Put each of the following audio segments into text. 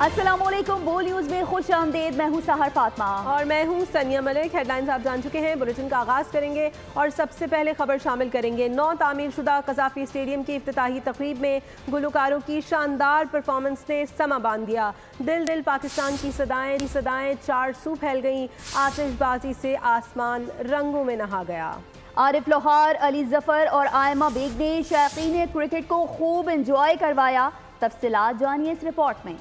अस्सलामुअलैकुम, बोल न्यूज़ में खुश आमदेद। मैं हूँ सहर फातिमा और मैं हूँ सनिया मलिक। हेडलाइंस आप जान चुके हैं। बुलेटिन का आगाज़ करेंगे और सबसे पहले खबर शामिल करेंगे। नौ तामीर शुदा कज़ाफ़ी स्टेडियम की इफ्तिताही तकरीब में गुलकारों की शानदार परफॉर्मेंस ने समा बांध दिया। दिल दिल पाकिस्तान की सदाएं चार सू फैल गईं। आतिशबाजी से आसमान रंगों में नहा गया। आरिफ लोहार, अली जफर और आयमा बेग ने शायकीन क्रिकेट को खूब इंजॉय करवाया। तफसीलात जानिए इस रिपोर्ट में।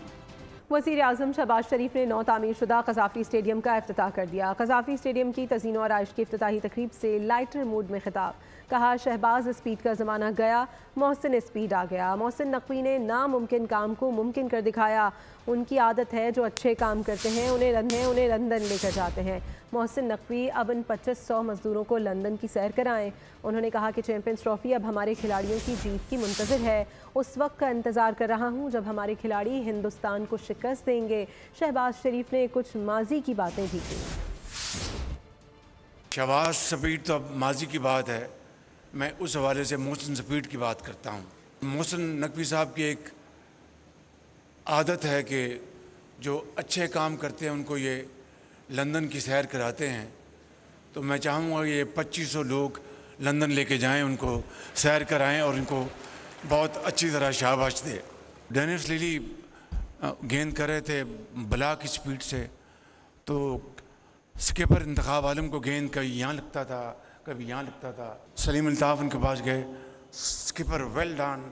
वज़ीर आज़म शहबाज शरीफ ने नौ तामीर शुदा कज़ाफ़ी स्टेडियम का इफ्तिताह कर दिया। कज़ाफ़ी स्टेडियम की तज़ीन और आइश की इफ्तिताही तकरीब से लाइटर मूड में खिताब। कहा, शहबाज स्पीड का ज़माना गया, मोहसिन स्पीड आ गया। मोहसिन नकवी ने नामुमकिन काम को मुमकिन कर दिखाया। उनकी आदत है, जो अच्छे काम करते हैं उन्हें लंदन लेकर जाते हैं। मोहसिन नकवी अब इन 2500 मजदूरों को लंदन की सैर कराएं। उन्होंने कहा कि चैंपियंस ट्रॉफी अब हमारे खिलाड़ियों की जीत की मुंतज़िर है। उस वक्त का इंतज़ार कर रहा हूँ जब हमारे खिलाड़ी हिंदुस्तान को शिकस्त देंगे। शहबाज शरीफ ने कुछ माजी की बातें भी की। शहबाज स्पीड तो अब माजी की बात है। मैं उस हवाले से मोहसिन स्पीड की बात करता हूँ। मोहसिन नकवी साहब की एक आदत है कि जो अच्छे काम करते हैं उनको ये लंदन की सैर कराते हैं। तो मैं चाहूँगा ये 2500 लोग लंदन लेके जाएं, उनको सैर कराएं और उनको बहुत अच्छी तरह शाबाश दें। डेनिस लिली गेंद कर रहे थे बला की स्पीड से, तो स्किपर इंतखाब आलम को गेंद कभी यहाँ लगता था कभी यहाँ लगता था। सलीम अल्ताफ़ उनके पास गए, skipper well done,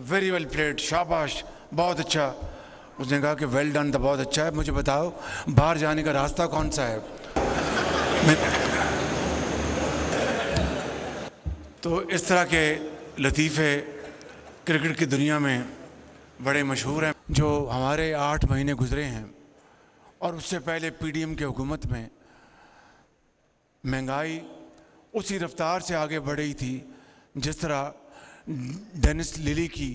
very well played, शाबाश, बहुत अच्छा। उसने कहा कि वेल डन तो बहुत अच्छा है, मुझे बताओ बाहर जाने का रास्ता कौन सा है। तो इस तरह के लतीफ़े क्रिकेट की दुनिया में बड़े मशहूर हैं। जो हमारे 8 महीने गुजरे हैं और उससे पहले पीडीएम की हुकूमत में महंगाई उसी रफ्तार से आगे बढ़ रही थी जिस तरह डेनिस लिली की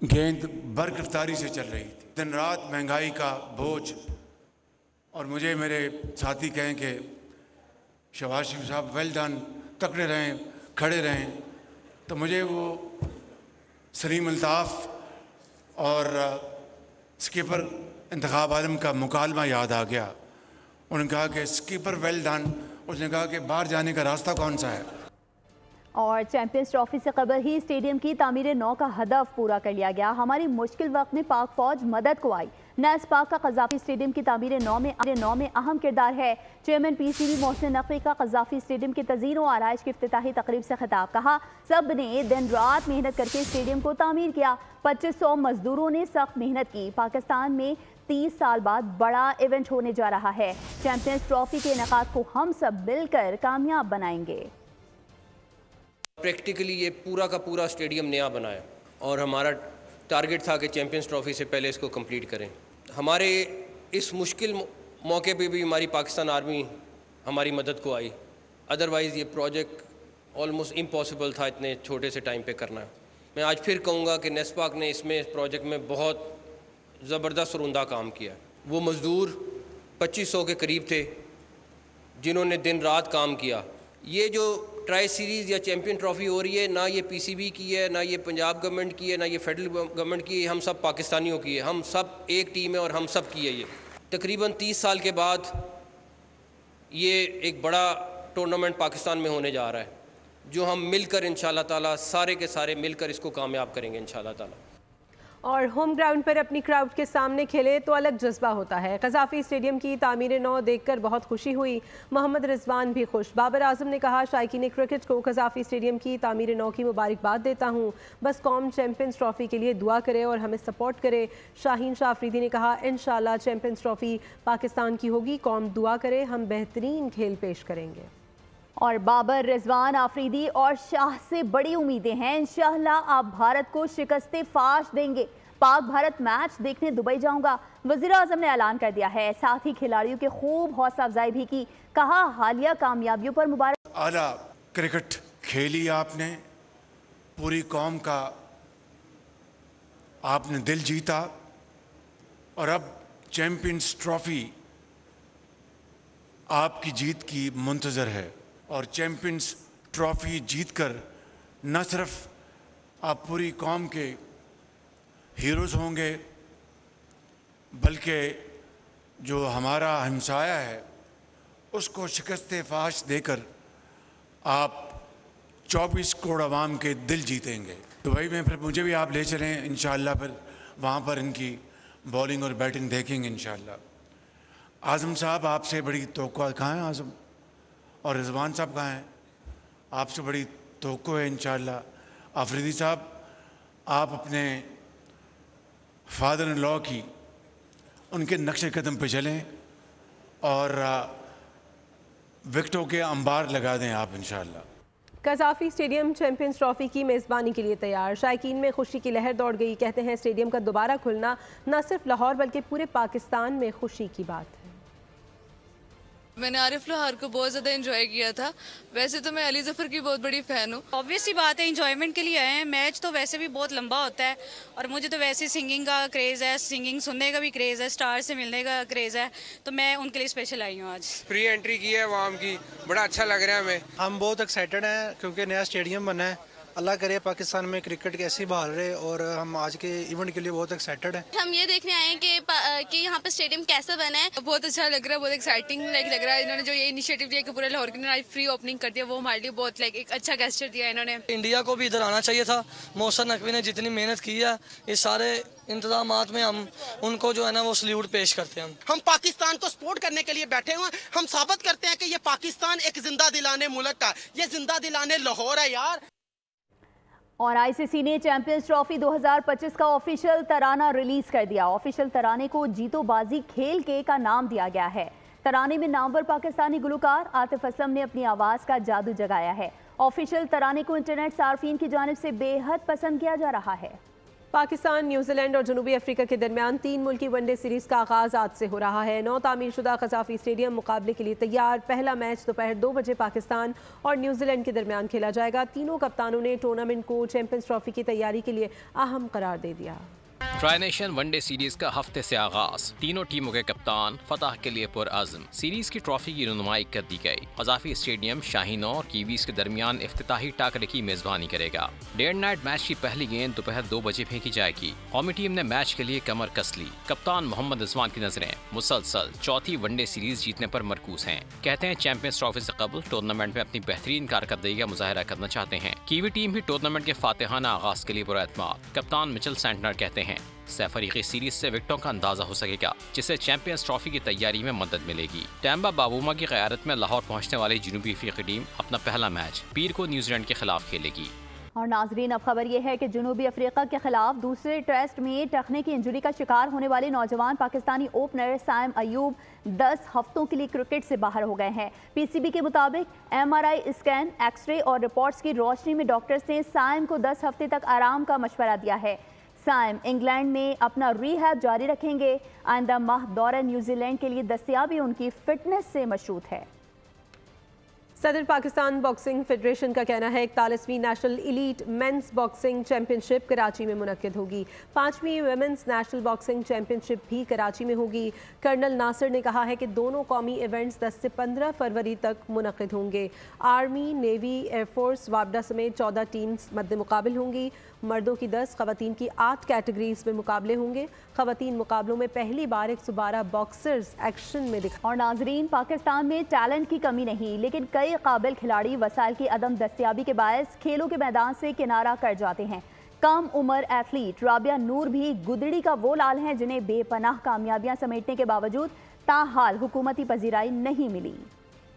गेंद बरगिरफ्तारी से चल रही थी। दिन रात महंगाई का बोझ। और मुझे मेरे साथी कहें कि शहबाज शरीफ साहब वेल डन, तकड़े रहें, खड़े रहें, तो मुझे वो सलीम अल्ताफ़ और स्किपर इंतखाब आलम का मुकालमा याद आ गया। उन्होंने कहा कि स्किपर वेल डन, उसने कहा कि बाहर जाने का रास्ता कौन सा है। और चैंपियंस ट्रॉफी से कबल ही स्टेडियम की तामीर नौ का हदफ पूरा कर लिया गया। हमारी मुश्किल वक्त में पाक फौज मदद को आई। नैस पाक का कज़ाफ़ी स्टेडियम की तामीर नौ में अहम किरदार है। चेयरमैन पीसीबी मोहसिन नकवी का कज़ाफ़ी स्टेडियम की तज़ीन और आराइश की इफ्तिताही तकरीब से खिताब। कहा, सब ने दिन रात मेहनत करके स्टेडियम को तामीर किया। 2500 मजदूरों ने सख्त मेहनत की। पाकिस्तान में 30 साल बाद बड़ा इवेंट होने जा रहा है। चैंपियंस ट्रॉफी के इनेकाद को हम सब मिलकर कामयाब बनाएंगे। प्रैक्टिकली ये पूरा का पूरा स्टेडियम नया बनाया और हमारा टारगेट था कि चैंपियंस ट्रॉफी से पहले इसको कंप्लीट करें। हमारे इस मुश्किल मौके पे भी हमारी पाकिस्तान आर्मी हमारी मदद को आई। अदरवाइज़ ये प्रोजेक्ट ऑलमोस्ट इम्पॉसिबल था इतने छोटे से टाइम पे करना। मैं आज फिर कहूँगा कि नेस्पाक ने इसमें प्रोजेक्ट में बहुत ज़बरदस्त और उम्दा काम किया। वो मज़दूर 2500 के करीब थे जिन्होंने दिन रात काम किया। ये जो ट्राई सीरीज़ या चैम्पियन ट्रॉफ़ी हो रही है, ना ये पीसीबी की है, ना ये पंजाब गवर्नमेंट की है, ना ये फेडरल गवर्नमेंट की है, हम सब पाकिस्तानियों की है। हम सब एक टीम है और हम सब की है। ये तकरीबन 30 साल के बाद ये एक बड़ा टूर्नामेंट पाकिस्तान में होने जा रहा है, जो हम मिलकर इंशाल्लाह ताला सारे के सारे मिलकर इसको कामयाब करेंगे इंशाल्लाह ताला। और होम ग्राउंड पर अपनी क्राउड के सामने खेले तो अलग जज्बा होता है। कज़ाफ़ी स्टेडियम की तामीर नौ देखकर बहुत खुशी हुई। मोहम्मद रिजवान भी खुश। बाबर आजम ने कहा, शायकीन क्रिकेट को कज़ाफ़ी स्टेडियम की तामीर नौ की मुबारकबाद देता हूँ। बस कौम चैंपियंस ट्रॉफ़ी के लिए दुआ करे और हमें सपोर्ट करे। शाहीन शाह अफरीदी ने कहा, इंशाल्लाह चैंपियंस ट्रॉफ़ी पाकिस्तान की होगी, कौम दुआ करे, हम बेहतरीन खेल पेश करेंगे। और बाबर, रिजवान, आफरीदी और शाह से बड़ी उम्मीदें हैं। इंशाअल्लाह आप भारत को शिकस्ते फाश देंगे। पाक भारत मैच देखने दुबई जाऊंगा, वज़ीर आज़म ने ऐलान कर दिया है। साथ ही खिलाड़ियों की खूब हौसला अफजाई भी की। कहा, हालिया कामयाबियों पर मुबारक। आला क्रिकेट खेली आपने, पूरी कौम का आपने दिल जीता और अब चैंपियंस ट्रॉफी आपकी जीत की मुंतज़र है। और चैंपियंस ट्रॉफी जीतकर न सिर्फ आप पूरी कौम के हीरोज़ होंगे, बल्कि जो हमारा हमसाया है उसको शिकस्त फाश देकर आप 24 करोड़ आवाम के दिल जीतेंगे। दुबई में फिर मुझे भी आप ले चलें इंशाअल्लाह, फिर वहाँ पर इनकी बॉलिंग और बैटिंग देखेंगे इंशाअल्लाह। आज़म साहब आपसे बड़ी तवक्को, कहाँ हैं आज़म? और रिजवान साहब कहाँ हैं? आपसे बड़ी तवक्को है इंशाअल्लाह। आफरीदी साहब, आप अपने फादर इन लॉ की उनके नक्शे कदम पे चलें और विकेटों के अंबार लगा दें आप इंशाअल्लाह। कज़ाफ़ी स्टेडियम चैंपियंस ट्रॉफी की मेज़बानी के लिए तैयार। शायकीन में खुशी की लहर दौड़ गई। कहते हैं स्टेडियम का दोबारा खुलना न सिर्फ लाहौर बल्कि पूरे पाकिस्तान में खुशी की बात है। मैंने आरिफ लोहार को बहुत ज़्यादा एंजॉय किया था। वैसे तो मैं अली ज़फ़र की बहुत बड़ी फ़ैन हूँ। ऑब्वियसली बात है, एंजॉयमेंट के लिए आए हैं। मैच तो वैसे भी बहुत लंबा होता है और मुझे तो वैसे सिंगिंग का क्रेज़ है, सिंगिंग सुनने का भी क्रेज़ है, स्टार से मिलने का क्रेज़ है, तो मैं उनके लिए स्पेशल आई हूँ आज। फ्री एंट्री की है अवाम की, बड़ा अच्छा लग रहा है हमें। हम बहुत एक्साइटेड हैं क्योंकि नया स्टेडियम बना है। अल्लाह करे पाकिस्तान में क्रिकेट कैसी बहाल रहे और हम आज के इवेंट के लिए बहुत एक्साइटेड हैं। हम ये देखने आए हैं कि यहाँ पे स्टेडियम कैसा बना है। बहुत अच्छा लग रहा है, बहुत एक्साइटिंग लग रहा है। इन्होंने जो ये इनिशिएटिव लिया कि पूरे लाहौर के लिए फ्री ओपनिंग कर दिया, वो हमारे लिए बहुत एक अच्छा गेस्चर दिया इन्होंने। इंडिया को भी इधर आना चाहिए था। मोहसिन नकवी ने जितनी मेहनत की है, इस सारे इंतजामात में हम उनको जो है ना वो सल्यूट पेश करते हैं। हम पाकिस्तान को सपोर्ट करने के लिए बैठे हुए हैं। हम साबित करते हैं कि ये पाकिस्तान एक जिंदा दिलाने मुल्क है, ये जिंदा दिलाने लाहौर है यार। और आईसीसी ने चैंपियंस ट्रॉफी 2025 का ऑफिशियल तराना रिलीज कर दिया। ऑफिशियल तराने को जीतो बाजी खेल के का नाम दिया गया है। तराने में नामवर पाकिस्तानी गुलकार आतिफ असलम ने अपनी आवाज़ का जादू जगाया है। ऑफिशियल तराने को इंटरनेट सार्फिन की जानिब से बेहद पसंद किया जा रहा है। पाकिस्तान, न्यूजीलैंड और जनूबी अफ्रीका के दरमियान 3 मुल्की वनडे सीरीज का आगाज आज से हो रहा है। नौ तामीर शुदा कज़ाफ़ी स्टेडियम मुकाबले के लिए तैयार। पहला मैच दोपहर 2 बजे पाकिस्तान और न्यूजीलैंड के दरमियान खेला जाएगा। तीनों कप्तानों ने टूर्नामेंट को चैंपियंस ट्रॉफी की तैयारी के लिए अहम करार दे दिया। ट्राई नेशन वनडे सीरीज का हफ्ते से आगाज। तीनों टीमों के कप्तान फतह के लिए पुरअज़्म। सीरीज की ट्रॉफी की रुनुमाई कर दी गई। कज़ाफ़ी स्टेडियम शाहीनों और कीवीज के दरमियान इफ्तिताही टाकरे की मेजबानी करेगा। डे एंड नाइट मैच की पहली गेंद दोपहर 2 बजे फेंकी जाएगी। कौमी टीम ने मैच के लिए कमर कस ली। कप्तान मोहम्मद रिजवान की नजरें मुसलसल चौथी वनडे सीरीज जीतने पर मरकूज हैं। कहते हैं चैंपियंस ट्रॉफी से कबल टूर्नामेंट में अपनी बेहतरीन कारकर्दगी का मुजाहरा करना चाहते हैं। कीवी टीम भी टूर्नामेंट के फातिहाना आगाज के लिए पुरएतमाद। कप्तान मिचेल सेंटनर कहते हैं सैफरीकी सीरीज से विकेटों का अंदाजा हो सकेगा, जिससे चैंपियंस ट्रॉफी की तैयारी में मदद मिलेगी। टैम्बा बाबूमा की क़यादत में लाहौर पहुंचने वाली जनूबी अफ्रीकी टीम अपना पहला मैच पीर को न्यूजीलैंड के खिलाफ खेलेगी। और नाजरीन, अब खबर यह है कि जनूबी अफ्रीका के खिलाफ दूसरे टेस्ट में टखने की इंजरी का शिकार होने वाले नौजवान पाकिस्तानी ओपनर साइम अयूब 10 हफ्तों के लिए क्रिकेट से बाहर हो गए हैं। पीसीबी के मुताबिक MRI स्कैन, एक्सरे और रिपोर्ट्स की रोशनी में डॉक्टर्स ने साइम को 10 हफ्ते तक आराम का मशवरा दिया है। साइम इंग्लैंड में अपना रिहैब जारी रखेंगे। आइंदा माह दौरा न्यूजीलैंड के लिए दस्तयाबी उनकी फिटनेस से मशरूत है। सदर पाकिस्तान बॉक्सिंग फेडरेशन का कहना है 41वीं national elite men's boxing championship Karachi में मुनक्किद होगी। 5वीं वुमेन्स नेशनल बॉक्सिंग चैंपियनशिप भी कराची में होगी। कर्नल नासिर ने कहा है कि दोनों कौमी इवेंट्स 10 से 15 फरवरी तक मुनक्किद होंगे। आर्मी, नेवी, एयरफोर्स, वापडा समेत 14 टीम्स मद्दे मुकाबिल होंगी। मर्दों की 10, खवातीन की 8 कैटेगरीज में मुकाबले होंगे। खवातीन मुकाबलों में पहली बार 112 बॉक्सर्स एक्शन में दिखा। और नाजरीन, पाकिस्तान में टैलेंट की कमी नहीं, लेकिन कई काबिल खिलाड़ी वसाइल की अदम दस्तयाबी के बायस खेलों के मैदान से किनारा कर जाते हैं। कम उम्र एथलीट राबिया नूर भी गुदड़ी का वो लाल हैं जिन्हें बेपनाह कामयाबियां समेटने के बावजूद ताहाल हुकूमती पजीराई नहीं मिली।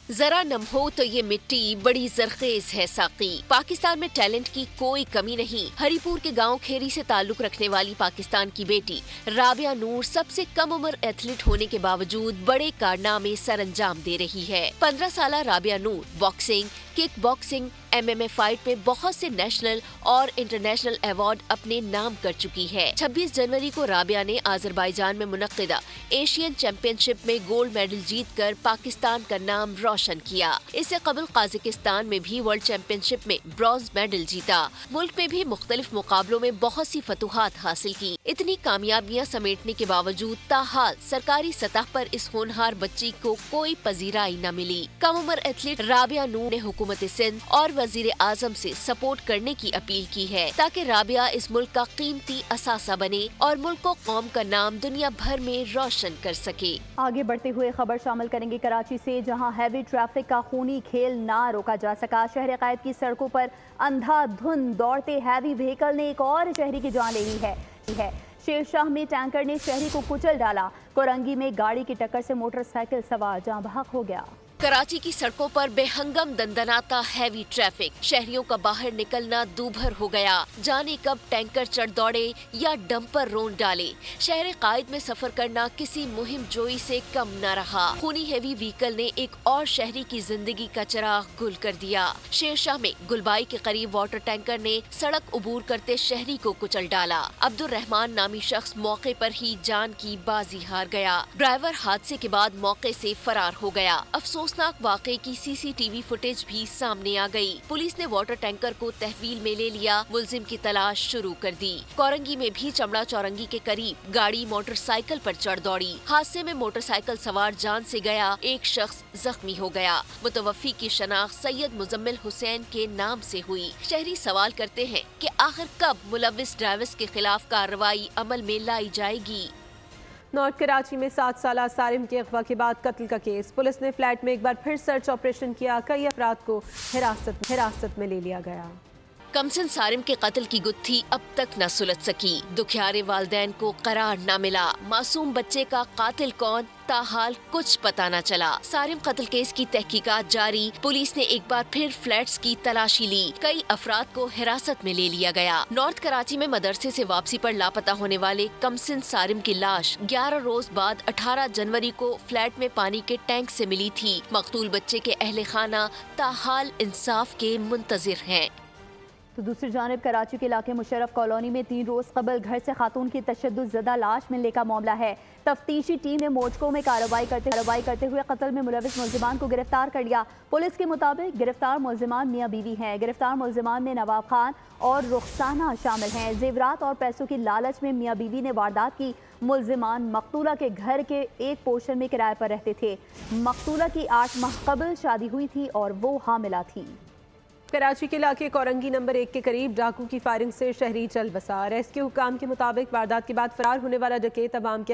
जरा नम हो तो ये मिट्टी बड़ी जरखेज है साकी। पाकिस्तान में टैलेंट की कोई कमी नहीं। हरीपुर के गांव खेरी से ताल्लुक रखने वाली पाकिस्तान की बेटी राबिया नूर सबसे कम उम्र एथलीट होने के बावजूद बड़े कारनामे सरअंजाम दे रही है। 15 साल Rabia Noor boxing, kick boxing, MMA fight में बहुत से नेशनल और इंटरनेशनल अवार्ड अपने नाम कर चुकी है। 26 जनवरी को राबिया ने आज़रबाईजान में मुनक्किदा एशियन चैंपियनशिप में गोल्ड मेडल जीतकर पाकिस्तान का नाम रोशन किया। इससे कबल काज़ाकिस्तान में भी वर्ल्ड चैंपियनशिप में ब्रॉन्ज मेडल जीता। मुल्क में भी मुख्तलिफ मुकाबलों में बहुत सी फतूहात हासिल की। इतनी कामयाबियां समेटने के बावजूद ताहाल सरकारी सतह पर इस होनहार बच्ची को कोई पजीराई न मिली। कम उम्र एथलीट राबिया नूर ने हुकूमत सिंध और वजीर आजम से सपोर्ट करने की अपील की है ताकि राबिया इस मुल्क का कीमती असासा बने और मुल्क को कौम का नाम दुनिया भर में रोशन कर सके। आगे बढ़ते हुए खबर शामिल करेंगे कराची से, जहां हैवी ट्रैफिक का खूनी खेल ना रोका जा सका। शहर कायद की सड़कों पर अंधाधुंध दौड़ते हैवी व्हीकल ने एक और शहरी की जान ले ली है। शेरशाह में टैंकर ने शहरी को कुचल डाला। कोरंगी में गाड़ी की टक्कर से मोटरसाइकिल सवार जाँ बहक हो गया। कराची की सड़कों पर बेहंगम दंदनाता हैवी ट्रैफिक, शहरियों का बाहर निकलना दूभर हो गया। जाने कब टैंकर चढ़ दौड़े या डंपर रोन डाले। शहर कायद में सफर करना किसी मुहिम जोई से कम न रहा। खूनी हैवी व्हीकल ने एक और शहरी की जिंदगी का चिराग गुल कर दिया। शेरशाह में गुलबाई के करीब वाटर टैंकर ने सड़क उबूर करते शहरी को कुचल डाला। अब्दुल रहमान नामी शख्स मौके पर ही जान की बाजी हार गया। ड्राइवर हादसे के बाद मौके से फरार हो गया। अफसोसनाक वाक़े की सीसीटीवी फुटेज भी सामने आ गई। पुलिस ने वाटर टैंकर को तहवील में ले लिया, मुलजिम की तलाश शुरू कर दी। कोरंगी में भी चमड़ा चौरंगी के करीब गाड़ी मोटरसाइकिल पर चढ़ दौड़ी। हादसे में मोटरसाइकिल सवार जान से गया, एक शख्स जख्मी हो गया। मुतवफ़ी की शनाख्त सैयद मुजम्मिल हुसैन के नाम से हुई। शहरी सवाल करते हैं कि आखिर कब मुलव्विस ड्राइवर्स के खिलाफ कार्रवाई अमल में लाई जाएगी। नॉर्थ कराची में 7 साला सारिम के अगवा के बाद कत्ल का केस। पुलिस ने फ्लैट में एक बार फिर सर्च ऑपरेशन किया। कई अफराद को हिरासत में ले लिया गया। कमसिन सारिम के कत्ल की गुत्थी अब तक न सुलझ सकी। दुखियारे वालदैन को करार न मिला। मासूम बच्चे का कातिल कौन, ताहाल कुछ पता न चला। सारिम कत्ल केस की तहकीकात जारी। पुलिस ने एक बार फिर फ्लैट्स की तलाशी ली। कई अफराद को हिरासत में ले लिया गया। नॉर्थ कराची में मदरसे से वापसी पर लापता होने वाले कमसिन सारिम की लाश 11 रोज बाद 18 जनवरी को फ्लैट में पानी के टैंक से मिली थी। मकतूल बच्चे के अहले खाना ताहाल इंसाफ के मुंतजिर हैं। तो दूसरी जानिब कराची के इलाके मुशर्रफ कॉलोनी में 3 रोज कबल घर से खातून की तशद्दुद लाश मिलने का मामला है। तफ्तीशी टीम ने मोजकों में कार्रवाई करते हुए कत्ल में मुलविस मुलजिमान को गिरफ्तार कर लिया। पुलिस के मुताबिक गिरफ्तार मुलजिमान मियाँ बीवी हैं। गिरफ्तार मुलजिमान में नवाब खान और रुखसाना शामिल हैं। जेवरात और पैसों की लालच में मियाँ बीवी ने वारदात की। मुलजिमान मकतूला के घर के एक पोर्शन में किराए पर रहते थे। मकतूला की 8 माह कबल शादी हुई थी और वो हामिला थी। कराची के इलाके कोरंगी नंबर 1 के करीब डाकू की फायरिंग से शहरी चल बसा। रेस्क्यू हुकाम के मुताबिक वारदात के बाद फरार होने वाला डकैत तमाम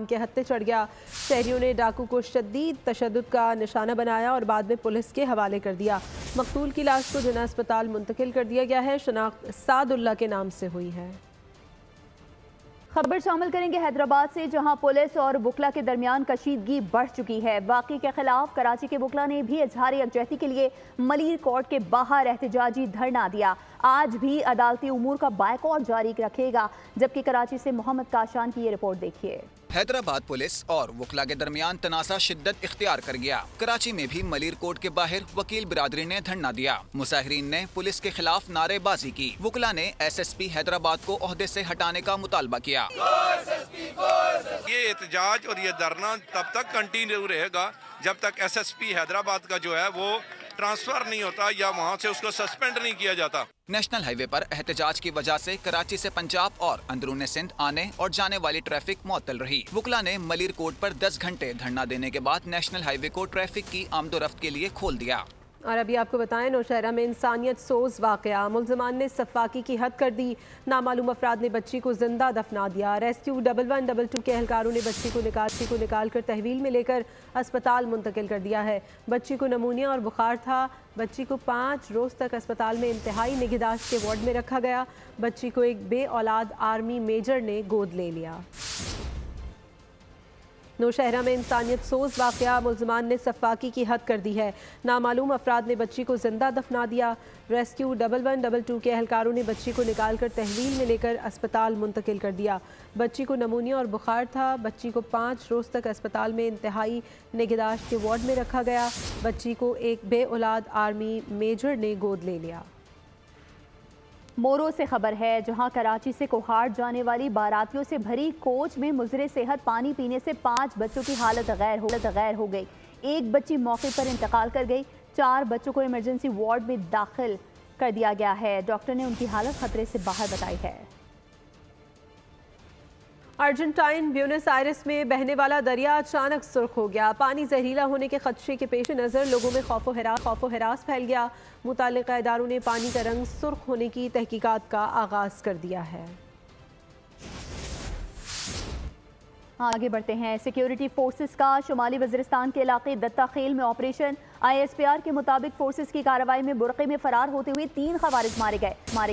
के हत्थे चढ़ गया। शहरियों ने डाकू को शदीद तशद्दुद का निशाना बनाया और बाद में पुलिस के हवाले कर दिया। मकतूल की लाश को जिना अस्पताल मुंतकिल कर दिया गया है। शनाख्त सादुल्ला के नाम से हुई है। खबर शामिल करेंगे हैदराबाद से, जहां पुलिस और वुकला के दरमियान कशीदगी बढ़ चुकी है। वाक़ई के खिलाफ कराची के वुकला ने भी इजहार यकजहती के लिए मलीर कोर्ट के बाहर एहतजाजी धरना दिया। आज भी अदालती उमूर का बायकॉट जारी रखेगा। जबकि कराची से मोहम्मद काशान की ये रिपोर्ट देखिए। हैदराबाद पुलिस और वुकला के दरमियान तनाज़ा शिद्दत इख्तियार कर गया। कराची में भी मलीर कोर्ट के बाहर वकील बिरादरी ने धरना दिया। मुसाहिरीन ने पुलिस के खिलाफ नारेबाजी की। वुकला ने SSP हैदराबाद को ओहदे से हटाने का मुतालबा किया। ये एहतजाज और ये धरना तब तक कंटिन्यू रहेगा जब तक SSP हैदराबाद का जो है वो ट्रांसफर नहीं होता या वहाँ से उसको सस्पेंड नहीं किया जाता। नेशनल हाईवे पर एहतजाज की वजह से कराची से पंजाब और अंदरूनी सिंध आने और जाने वाली ट्रैफिक मुअत्तल रही। वुकला ने मलीर कोर्ट पर 10 घंटे धरना देने के बाद नेशनल हाईवे को ट्रैफिक की आमदोरफ्त के लिए खोल दिया। और अभी आपको बताएं, नौशहरा में इंसानियत सोज वाकया। मुलजिमान ने सफाकी की हद कर दी। नामालूम अफराद ने बच्ची को जिंदा दफना दिया। रेस्क्यू 1112 के एहलकारों ने बच्ची को निकाल कर तहवील में लेकर अस्पताल मुंतकिल कर दिया है। बच्ची को नमूनिया और बुखार था। बच्ची को 5 रोज तक अस्पताल में इंतहाई निगहदाश्त के वार्ड में रखा गया। बच्ची को एक बे औलाद आर्मी मेजर ने गोद ले लिया। नौशहरा में इंसानियत सोज वाकया। मुलजिमान ने सफाकी की हद कर दी है। नामालूम अफराद ने बच्ची को जिंदा दफना दिया। रेस्क्यू 1112 के एहलकारों ने बच्ची को निकालकर तहवील में लेकर अस्पताल मुंतकिल कर दिया। बच्ची को नमूनिया और बुखार था। बच्ची को 5 रोज तक अस्पताल में इंतहाई निगहदाश्त के वार्ड में रखा गया। बच्ची को एक बे औलाद आर्मी मेजर ने गोद ले लिया। मोरो से खबर है, जहां कराची से कोहाट जाने वाली बारातियों से भरी कोच में मुजरे सेहत पानी पीने से 5 बच्चों की हालत गैर हो गई। एक बच्ची मौके पर इंतकाल कर गई। 4 बच्चों को इमरजेंसी वार्ड में दाखिल कर दिया गया है। डॉक्टर ने उनकी हालत खतरे से बाहर बताई है। अर्जेंटाइन ब्यूनस आयरस में बहने वाला दरिया अचानक सुर्ख हो गया। पानी जहरीला होने के खदशे के पेश नज़र लोगों में खौफ हरास फैल गया। मुताल्लिका इदारों ने पानी का रंग सुर्ख होने की तहकीकात का आगाज कर दिया है। आगे बढ़ते हैं। सिक्योरिटी फोर्सेस का शुमाली वज़ीरिस्तान के इलाके दत्ता खेल में ऑपरेशन। ISPR के मुताबिक फोर्सेस की कार्रवाई में बुरक़े में फरार होते हुए 3 ख़वारिज मारे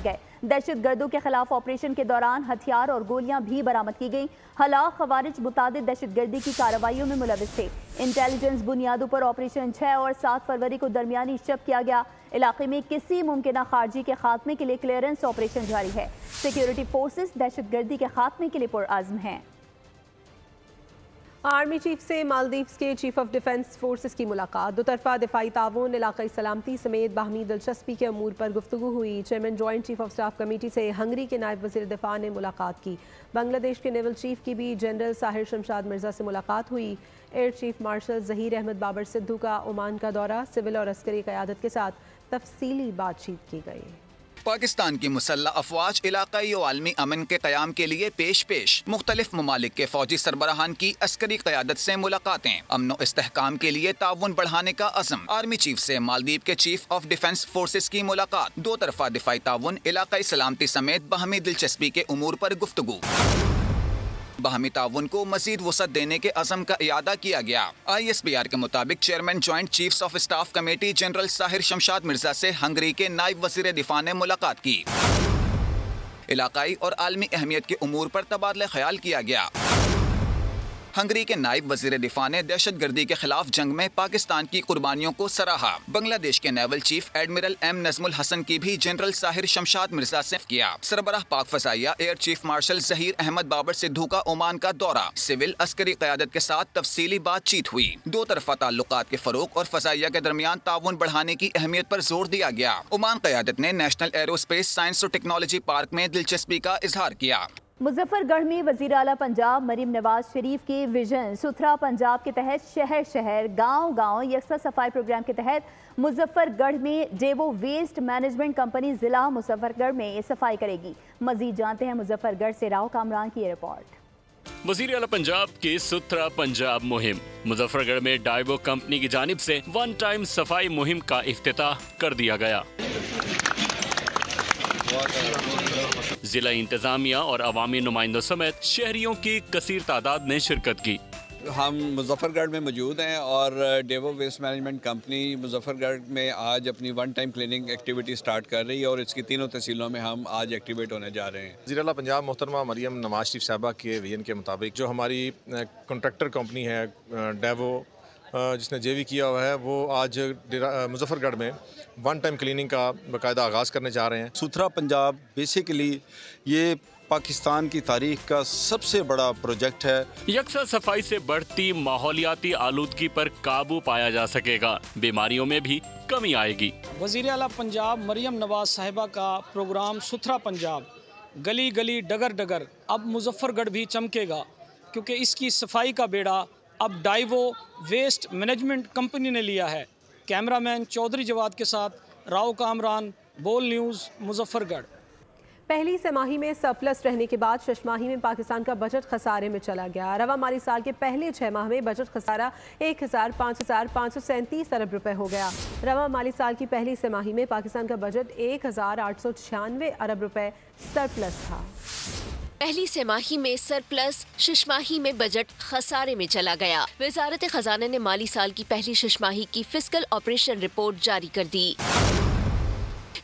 गए। दहशत गर्दों के खिलाफ ऑपरेशन के दौरान हथियार और गोलियां भी बरामद की गई। हलाक ख़वारिज मुतादिद दहशत गर्दी की कार्रवाइयों में मुलविस थे। इंटेलिजेंस बुनियादों पर ऑपरेशन 6 और 7 फरवरी को दरमियानी शब किया गया। इलाके में किसी मुमकिन खारजी के खात्मे के लिए क्लियरेंस ऑपरेशन जारी है। सिक्योरिटी फोर्सेस दहशत गर्दी के खात्मे के लिए पुरअज़्म हैं। आर्मी चीफ से मालदीव्स के चीफ ऑफ डिफेंस फोर्सेस की मुलाकात। दोतरफा दिफाई ताउन, इलाकाई सलामती समेत बाहमी दिलचस्पी के अमूर पर गुफ्तगू हुई। Chairman joint chief of staff committee से हंगरी के नायब वज़ीर दिफा ने मुलाकात की। बांग्लादेश के नेवल चीफ की भी जनरल साहिर शमशाद मिर्जा से मुलाकात हुई। Air chief marshal Zaheer Ahmed Babar Sidhu का ओमान का दौरा, सिविल और अस्करी क़यादत के साथ तफसीली बातचीत की गई। पाकिस्तान की मुसल्लह अफवाज इलाकाई और आलमी अमन के क़याम के लिए पेश मुख्तलिफ ममालिक के फौजी सरबराहान की अस्करी क़यादत से मुलाकातें। अमन और इस्तेहकाम के लिए ताउन बढ़ाने का अज़म। आर्मी चीफ से मालदीव के चीफ ऑफ डिफेंस फोर्सेस की मुलाकात। दो तरफा दिफाई ताउन, इलाकाई सलामती समेत बाहमी दिलचस्पी के उमूर पर गुफ्तगू। बाहमी ताउन को मजीद वसअत देने के अज़म का इयादा किया गया। ISPR के मुताबिक chairman joint chiefs of staff committee general Sahir Shamshad Mirza से हंगरी के नायब वज़ीर दिफा ने मुलाकात की। इलाकाई और आलमी अहमियत के उमूर पर तबादला ख्याल किया गया। हंगरी के नायब वज़ीर दिफा ने दहशत गर्दी के खिलाफ जंग में पाकिस्तान की कुर्बानियों को सराहा। बांग्लादेश के naval chief admiral M Nazmul Hasan की भी जनरल साहिर शमशाद मिर्जा से किया। सरबराह पाक फ़ज़ाइया air chief marshal Zaheer Ahmed Babar Sidhu का ओमान का दौरा। सिविल अस्करी क़यादत के साथ तफसीली बातचीत हुई। दो तरफा ताल्लुकात के फ़रोग़ और फ़ज़ाइया के दरमियान ताउन बढ़ाने की अहमियत पर जोर दिया गया। ओमान क़यादत ने नेशनल एरोस्पेस साइंस और टेक्नोलॉजी पार्क में दिलचस्पी का इजहार किया। मुजफ्फरगढ़ में वज़ीर आला पंजाब मरीम नवाज शरीफ के विजन सुथरा पंजाब के तहत शहर शहर गांव गांव यकसा सफाई प्रोग्राम के तहत मुजफ्फरगढ़ में जेवो वेस्ट मैनेजमेंट कंपनी जिला मुजफ्फरगढ़ में सफाई करेगी। मजीद जानते हैं मुजफ्फरगढ़ से राव कामरान की रिपोर्ट। वज़ीर आला पंजाब की सुथरा पंजाब मुहिम। मुजफ्फरगढ़ में डाइवो कंपनी की जानिब से वन टाइम सफाई मुहिम का इफ्तिताह कर दिया गया। जिला इंतजामिया और अवामी नुमाइंदों समेत शहरियों की कसीर तादाद ने शिरकत की। हम मुजफ्फरगढ़ में मौजूद हैं और डेवो वेस्ट मैनेजमेंट कंपनी मुजफ्फरगढ़ में आज अपनी one time cleaning activity start कर रही है और इसकी तीनों तहसीलों में हम आज एक्टिवेट होने जा रहे हैं। वज़ीर आला पंजाब मोहतरमा मरियम नवाज शरीफ साहबा के विजन के मुताबिक जो हमारी कॉन्ट्रैक्टर कंपनी है डेवो जिसने जेवी किया हुआ है, वो आज मुजफ्फरगढ़ में वन टाइम क्लीनिंग का बाकायदा आगाज़ करने जा रहे हैं। सुथरा पंजाब बेसिकली ये पाकिस्तान की तारीख का सबसे बड़ा प्रोजेक्ट है। यकसा सफाई से बढ़ती माहौलियाती आलूदगी पर काबू पाया जा सकेगा, बीमारियों में भी कमी आएगी। वज़ीर आला पंजाब मरियम नवाज साहिबा का प्रोग्राम सुथरा पंजाब, गली गली डगर डगर अब मुजफ्फरगढ़ भी चमकेगा, क्योंकि इसकी सफाई का बेड़ा अब डाइवो वेस्ट मैनेजमेंट कंपनी ने लिया है। कैमरामैन चौधरी जवाद के साथ राव कामरान, बोल न्यूज़, मुजफ्फरगढ़। पहली तिमाही में सरप्लस रहने के बाद शशमाही में पाकिस्तान का बजट खसारे में चला गया। रवा माली साल के पहले 6 माह में बजट खसारा 1,537 अरब रुपए हो गया। रवा माली साल की पहली तिमाही में पाकिस्तान का बजट 1,896 अरब रुपए सरप्लस था। पहली तिमाही में सरप्लस, शशमाही में बजट खसारे में चला गया। वजारत खजाना ने माली साल की पहली शशमाही की फिस्कल ऑपरेशन रिपोर्ट जारी कर दी।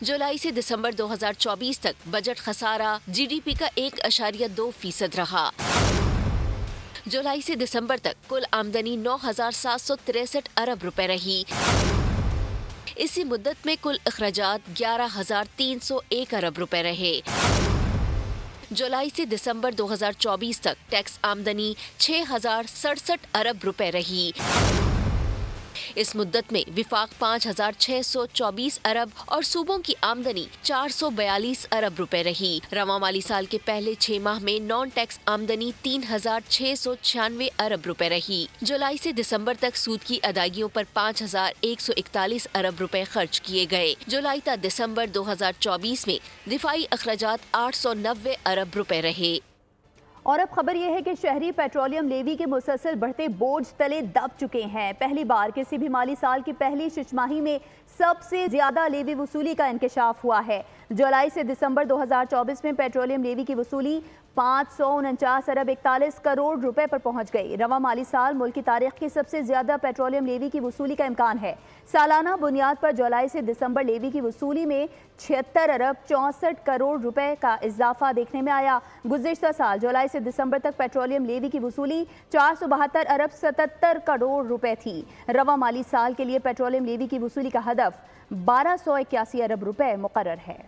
जुलाई से दिसंबर 2024 तक बजट खसारा GDP का 1.2% रहा। जुलाई से दिसंबर तक कुल आमदनी 9,763 अरब रुपए रही। इसी मुद्दत में कुल अखराजात 11,301 अरब रुपए रहे। जुलाई से दिसंबर 2024 तक टैक्स आमदनी 6,067 अरब रुपए रही। इस मुद्दत में विफाक 5,624 अरब और सूबों की आमदनी 442 अरब रुपए रही। रवा माली साल के पहले 6 माह में नॉन टैक्स आमदनी 3,696 अरब रुपए रही। जुलाई से दिसंबर तक सूद की अदायगियों पर 5,141 अरब रुपए खर्च किए गए। जुलाई तक दिसंबर 2024 में दिफाई अखराजात 890 अरब रुपए रहे। और अब खबर यह है कि शहरी पेट्रोलियम लेवी के मुसलसल बढ़ते बोझ तले दब चुके हैं। पहली बार किसी भी माली साल की पहली छमाही में सबसे ज्यादा लेवी वसूली का इंकशाफ हुआ है। जुलाई से दिसंबर 2024 में पेट्रोलियम लेवी की वसूली 549 अरब 41 करोड़ रुपए पर पहुंच गई। रवा माली साल मुल्क की तारीख की सबसे ज्यादा पेट्रोलियम लेवी की वसूली का इम्कान है। सालाना बुनियाद पर जुलाई से दिसंबर लेवी की वसूली में 76 अरब 64 करोड़ रुपए का इजाफा देखने में आया। गुज़िश्ता साल जुलाई से दिसंबर तक पेट्रोलियम लेवी की वसूली 472 अरब 77 करोड़ रुपए थी। रवा माली साल के लिए पेट्रोलियम लेवी की वसूली का हदफ 1281 अरब रुपए मुकर्रर है।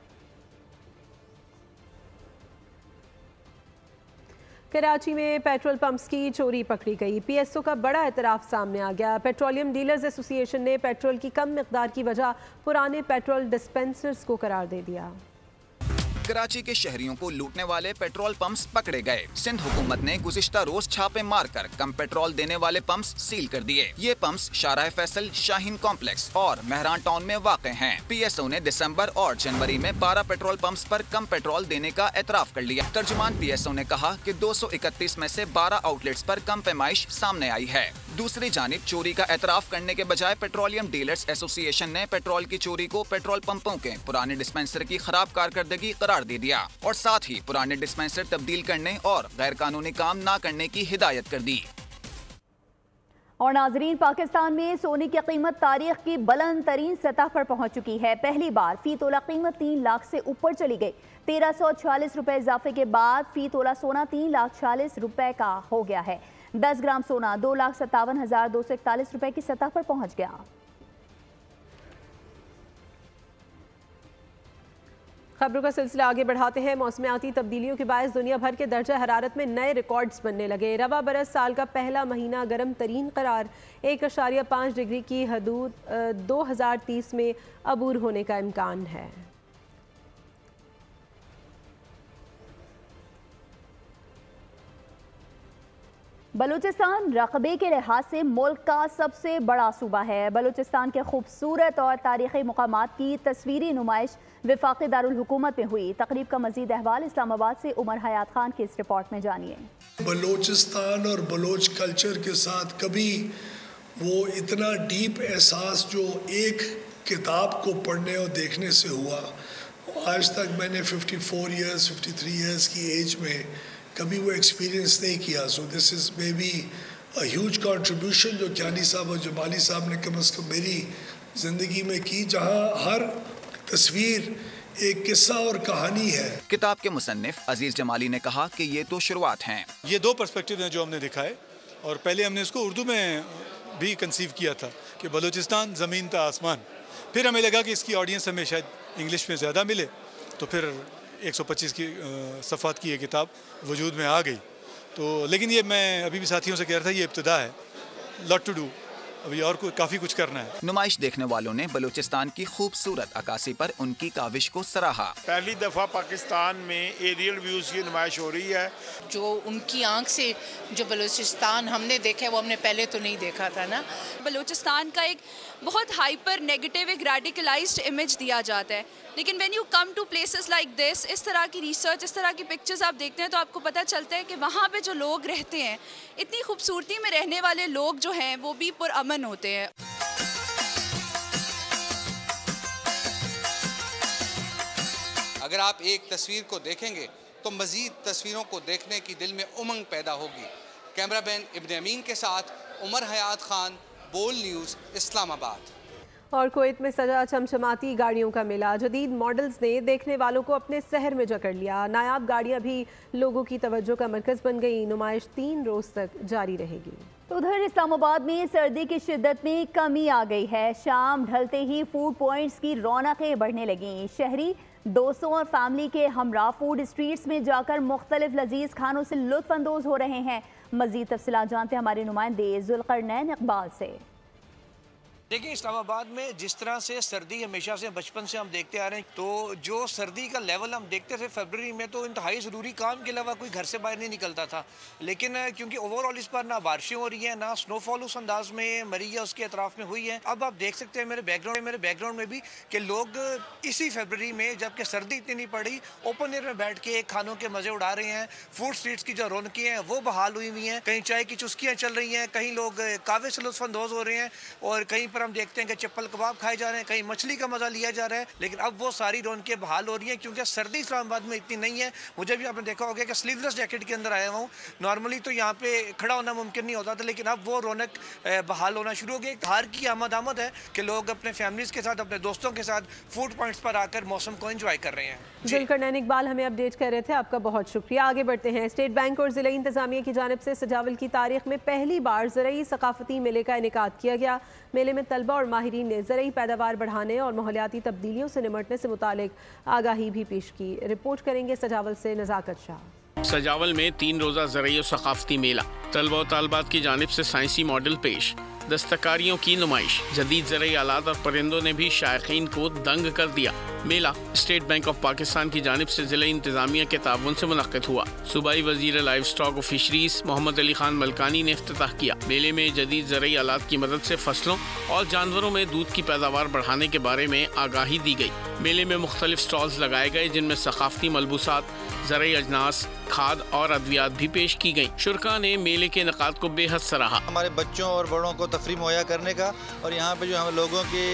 कराची में पेट्रोल पंप्स की चोरी पकड़ी गई। पीएसओ का बड़ा एतराफ़ सामने आ गया। पेट्रोलियम डीलर्स एसोसिएशन ने पेट्रोल की कम मिकदार की वजह पुराने पेट्रोल डिस्पेंसर्स को करार दे दिया। कराची के शहरियों को लूटने वाले पेट्रोल पंप्स पकड़े गए। सिंध हुकूमत ने गुज़िश्ता रोज छापे मारकर कम पेट्रोल देने वाले पंप्स सील कर दिए। ये पंप्स शाहराह फैसल, शाहीन कॉम्प्लेक्स और मेहरान टाउन में वाक़े हैं। पीएसओ ने दिसंबर और जनवरी में 12 पेट्रोल पंप्स पर कम पेट्रोल देने का एतराफ़ कर लिया। तर्जुमान पीएसओ ने कहा कि 231 में से 12 आउटलेट्स पर कम पैमाइश सामने आई है। दूसरी जानिब चोरी का एतराफ़ करने के बजाय पेट्रोलियम डीलर्स एसोसिएशन ने पेट्रोल की चोरी को पेट्रोल पंपों के पुराने डिस्पेंसर की खराब कारकर्दगी करार दे दिया और साथ ही पुराने डिस्पेंसर तब्दील करने और गैर कानूनी काम ना करने की हिदायत कर दी। और नाजरीन, पाकिस्तान में सोने की कीमत तारीख की बुलंद तरीन सतह पर पहुंच चुकी है। पहली बार फी तोला कीमत 3 लाख से ऊपर चली गई। 1346 रुपए इजाफे के बाद फी तोला सोना 3,40,000 रुपए का हो गया है। 10 ग्राम सोना 2,57,241 रुपए की सतह पर पहुंच गया। खबरों का सिलसिला आगे बढ़ाते हैं। मौसमियाती तब्दीलियों के बायस दुनिया भर के दर्जा हरारत में नए रिकॉर्ड्स बनने लगे। रवा बरस साल का पहला महीना गर्म तरीन करार 1.5 डिग्री की हदूद 2030 में अबूर होने का इम्कान है। बलूचिस्तान रकबे के लिहाज से मुल्क का सबसे बड़ा सूबा है। बलूचिस्तान के खूबसूरत और तारीख़ी मुकामात की तस्वीरी नुमाइश वफाक़ी दारुल हुकूमत में हुई। तकरीब का मज़ीद अहवाल इस्लामाबाद से उमर हयात खान की इस रिपोर्ट में जानिए। बलूचिस्तान और बलोच कल्चर के साथ कभी वो इतना डीप एहसास जो एक किताब को पढ़ने और देखने से हुआ, आज तक मैंने 54 ईयर्स 53 ईयर्स की एज में कभी वो एक्सपीरियंस नहीं किया। So this is may be a huge contribution जो कियानी साहब और जमाली साहब ने कम अज़ कम मेरी ज़िंदगी में की, जहाँ हर तस्वीर एक किस्सा और कहानी है। किताब के मुसन्निफ अजीज जमाली ने कहा कि ये तो शुरुआत हैं। ये 2 पर्सपेक्टिव हैं जो हमने दिखाए, और पहले हमने इसको उर्दू में भी कंसीव किया था कि बलूचिस्तान ज़मीन ता आसमान। फिर हमें लगा कि इसकी ऑडियंस हमें शायद इंग्लिश में ज़्यादा मिले, तो फिर 125 की सफ़ात की ये किताब वजूद में आ गई। तो लेकिन ये मैं अभी भी साथियों से कह रहा था, ये इब्तिदा है, लॉट टू डू, अभी और काफ़ी कुछ करना है। नुमाइश देखने वालों ने बलूचिस्तान की खूबसूरत अक्कासी पर उनकी काविश को सराहा। पहली दफ़ा पाकिस्तान में एरियल व्यूज़ की नुमाइश हो रही है। जो उनकी आंख से जो बलूचिस्तान हमने देखा है वो हमने पहले तो नहीं देखा था ना। बलूचिस्तान का एक बहुत हाइपर नेगेटिव, एक रेडिकलाइज्ड इमेज दिया जाता है, लेकिन when you come to places like this, इस तरह की रिसर्च, इस तरह की पिक्चर्स आप देखते हैं तो आपको पता चलता है कि वहाँ पे जो लोग रहते हैं, इतनी खूबसूरती में रहने वाले लोग जो हैं वो भी पुरअमन होते हैं। अगर आप एक तस्वीर को देखेंगे तो मज़ीद तस्वीरों को देखने की दिल में उमंग पैदा होगी। कैमरामैन इब्न अमीन के साथ उमर हयात खान, बोल न्यूज़, इस्लामाबाद। और कुवैत में सजा चमचमाती गाड़ियों का मेला, जदीद मॉडल्स ने देखने वालों को अपने शहर में जकड़ लिया। नायाब गाड़ियां भी लोगों की तवज्जो का मरकज़ बन गई। नुमाइश 3 रोज़ तक जारी रहेगी। उधर इस्लामाबाद में सर्दी की शिद्दत में कमी आ गई है। शाम ढलते ही फूड पॉइंट्स की रौनकें बढ़ने लगीं। शहरी दोस्तों और फैमिली के हमरा फूड स्ट्रीट्स में जाकर मुख्तलिफ लजीज खानों से लुत्फ अंदोज हो रहे हैं। मज़ीद तफसीलात जानते हमारे नुमाइंदे जुल्करनैन इकबाल से। देखिए, इस्लामाबाद में जिस तरह से सर्दी हमेशा से बचपन से हम देखते आ रहे हैं, तो जो सर्दी का लेवल हम देखते थे फरवरी में, तो इंतहाई ज़रूरी काम के अलावा कोई घर से बाहर नहीं निकलता था। लेकिन क्योंकि ओवरऑल इस बार ना बारिशें हो रही हैं, ना स्नोफॉल उस अंदाज में मरिया उसके अतराफ में हुई है। अब आप देख सकते हैं मेरे बैकग्राउंड में भी कि लोग इसी फरवरी में, जबकि सर्दी इतनी नहीं पड़ी, ओपन एयर में बैठ के खानों के मज़े उड़ा रहे हैं। फूड स्ट्रीट्स की जो रौनकें हैं वो बहाल हुई हुई हैं, कहीं चाय की चुस्कियाँ चल रही हैं, कहीं लोग कावे से लुत्फ़अंदोज़ हो रहे हैं, और कहीं हम देखते हैं कि चप्पल कबाब खाए जा रहे हैं, कहीं मछली का मजा लिया जा रहा है। लेकिन अब वो सारी रौनकें बहाल हो रही हैं, क्योंकि सर्दी इस्लामाबाद में इतनी नहीं है। मुझे भी आपने देखा होगा कि स्लीवलेस जैकेट के अंदर आया हूँ। नॉर्मली तो यहाँ पे खड़ा होना मुमकिन नहीं होता था, लेकिन अब वो रौनक बहाल होना शुरू हो गई। बाहर की आमद है कि लोग अपने फैमिलीज के साथ, अपने दोस्तों के साथ फूड पॉइंट्स पर आकर मौसम को एंजॉय कर रहे हैं। जुल्करनैन इकबाल हमें अपडेट कर रहे थे, आपका बहुत शुक्रिया। आगे बढ़ते हैं। स्टेट बैंक और ज़िला इंतजामिया की जानिब से सजावल की तारीख में पहली बार ज़रई सकाफती मेले का इनेकाद किया गया। मेले में तलबा और माहिरीन ने ज़रई पैदावार बढ़ाने और माहौलियाती तब्दीलियों से निमटने से मुतालिक आगाही भी पेश की। रिपोर्ट करेंगे सजावल से नज़ाकत शाह। सजावल में 3 रोज़ा ज़रई और सकाफती मेला, तलबा और तालबात की जानिब से साइंसी मॉडल पेश, दस्तकारियों की नुमाइश, जदीद ज़रई आलात और परिंदों ने भी शायकीन को दंग कर दिया। मेला स्टेट बैंक ऑफ पाकिस्तान की जानिब से ज़िला इंतजामिया के ताउन से मुनक़्क़िद हुआ। सूबाई वज़ीर लाइव स्टॉक और फिशरीज मोहम्मद अली खान मलकानी ने इफ्तिताह किया। मेले में जदीद ज़रई आलात की मदद से फसलों और जानवरों में दूध की पैदावार बढ़ाने के बारे में आगाही दी गई। मेले में मुख्तलिफ स्टॉल्स लगाए गए, जिनमें सकाफती मलबूसात, ज़रई अजनास, खाद और अद्वियात भी पेश की गई। शुरका ने मेले के इनेकाद को बेहद सराहा। हमारे बच्चों और बड़ों को तफरी मुहैया करने का, और यहाँ पे जो हम लोगों की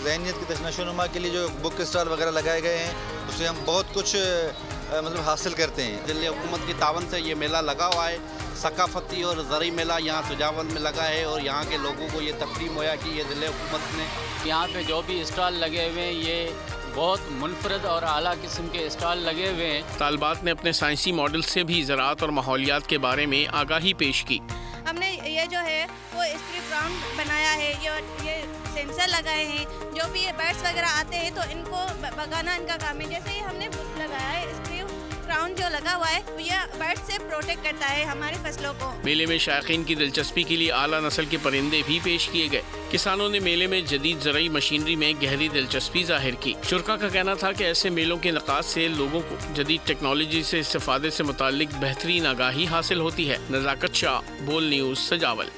ज़हनियत की तशनशुनुमा के लिए जो बुक स्टॉल वगैरह लगाए गए हैं, उससे हम बहुत कुछ मतलब हासिल करते हैं। दिल्ली हुकूमत की तावन से ये मेला लगा हुआ है। सकाफती और ज़रई मेला यहाँ सजावल में लगा है, और यहाँ के लोगों को ये तफरी मुहैया की है दिल्ली हुकूमत ने। यहाँ पे जो भी स्टॉल लगे हुए हैं, ये बहुत मुनफरद और आला किस्म के स्टॉल लगे हुए हैं। तालबात ने अपने साइंसी मॉडल से भी ज़राअत और माहौलियात के बारे में आगाही पेश की। हमने ये जो है वो स्प्रे ग्राउंड बनाया है, ये सेंसर लगाए हैं। जो भी ये बर्ड्स वगैरह आते हैं तो इनको भगाना इनका काम है। जैसे ही हमने लगाया है स्प्रे ग्राउंड जो लगा हुआ है, ये बर्ड से प्रोटेक्ट करता है हमारी फसलों को। मेले में शायकीन की दिलचस्पी के लिए आला नस्ल के परिंदे भी पेश किए गए। किसानों ने मेले में जदीद ज़रई मशीनरी में गहरी दिलचस्पी जाहिर की। शुरका का कहना था कि ऐसे मेलों के इनेकाद से लोगों को जदीद टेक्नोलॉजी से इस्तेफादे से मुताल्लिक बेहतरीन आगाही हासिल होती है। नज़ाकत शाह, बोल न्यूज़, सजावल।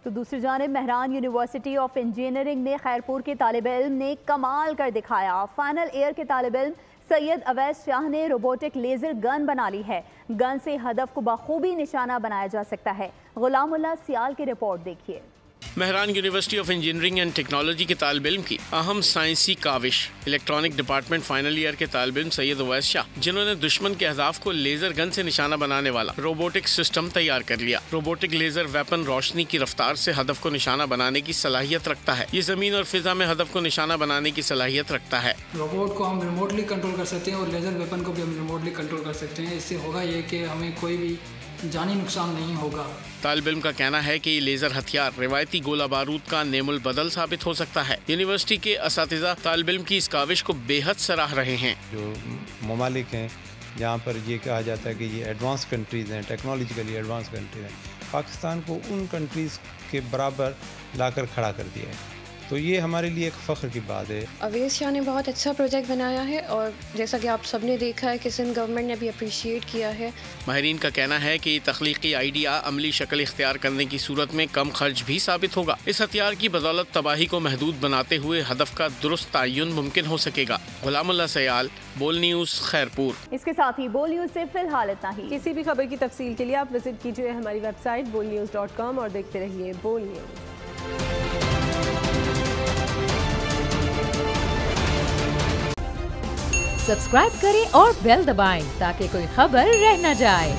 तो दूसरी जानिब मेहरान यूनिवर्सिटी ऑफ इंजीनियरिंग में खैरपुर के तालिब इल्म ने कमाल कर दिखाया। फाइनल ईयर के तालिब इल्म सैयद अवैस शाह ने रोबोटिक लेज़र गन बना ली है। गन से हदफ को बखूबी निशाना बनाया जा सकता है। गुलामुल्लाह सियाल की रिपोर्ट देखिए। Mehran university of engineering and technology के तालिब इल्म की अहम साइंसी Kaavish, electronic department final year के तालिब इल्म सैयद अवैस शाह, जिन्होंने दुश्मन के अहदाफ को लेजर गन से निशाना बनाने वाला रोबोटिक सिस्टम तैयार कर लिया। रोबोटिक लेजर वेपन रोशनी की रफ्तार से हदफ को निशाना बनाने की सलाहियत रखता है। ये जमीन और फिजा में हदफ को निशाना बनाने की सलाहियत रखता है। रोबोट को हम रिमोटली कंट्रोल कर सकते हैं और लेजर वेपन को भी हम रिमोटली कंट्रोल कर सकते हैं। इससे होगा ये कि हमें कोई भी जानी नुकसान नहीं होगा। तालिब इल्म का कहना है कि ये लेजर हथियार रिवायती गोला बारूद का नेमुल बदल साबित हो सकता है। यूनिवर्सिटी के असातिज़ा तालिब इल्म की इस काविश को बेहद सराह रहे हैं। जो ममालिक हैं जहाँ पर ये कहा जाता है कि ये एडवांस कंट्रीज़ हैं, टेक्नोलॉजिकली एडवांस कंट्रीज हैं, पाकिस्तान को उन कंट्रीज़ के बराबर लाकर खड़ा कर दिया है। तो ये हमारे लिए एक फ़ख्र की बात है। अवैस शाह ने बहुत अच्छा प्रोजेक्ट बनाया है और जैसा कि आप सबने देखा है कि सिंध गवर्नमेंट ने भी अप्रिशिएट किया है। माहिरीन का कहना है कि तख्लीकी आइडिया अमली शक्ल इख्तियार करने की सूरत में कम खर्च भी साबित होगा। इस हथियार की बदौलत तबाही को महदूद बनाते हुए हदफ का दुरुस्त तयन मुमकिन हो सकेगा। गुलामुल्लाह सयाल, बोल न्यूज़, खैरपुर। इसके साथ ही बोल न्यूज़ से फिलहाल इतना ही। किसी भी खबर की तफसील के लिए आप विजिट कीजिए हमारी वेबसाइट bolnews.com और देखते रहिए बोल न्यूज़। सब्सक्राइब करें और बेल दबाएं ताकि कोई खबर रह न जाए।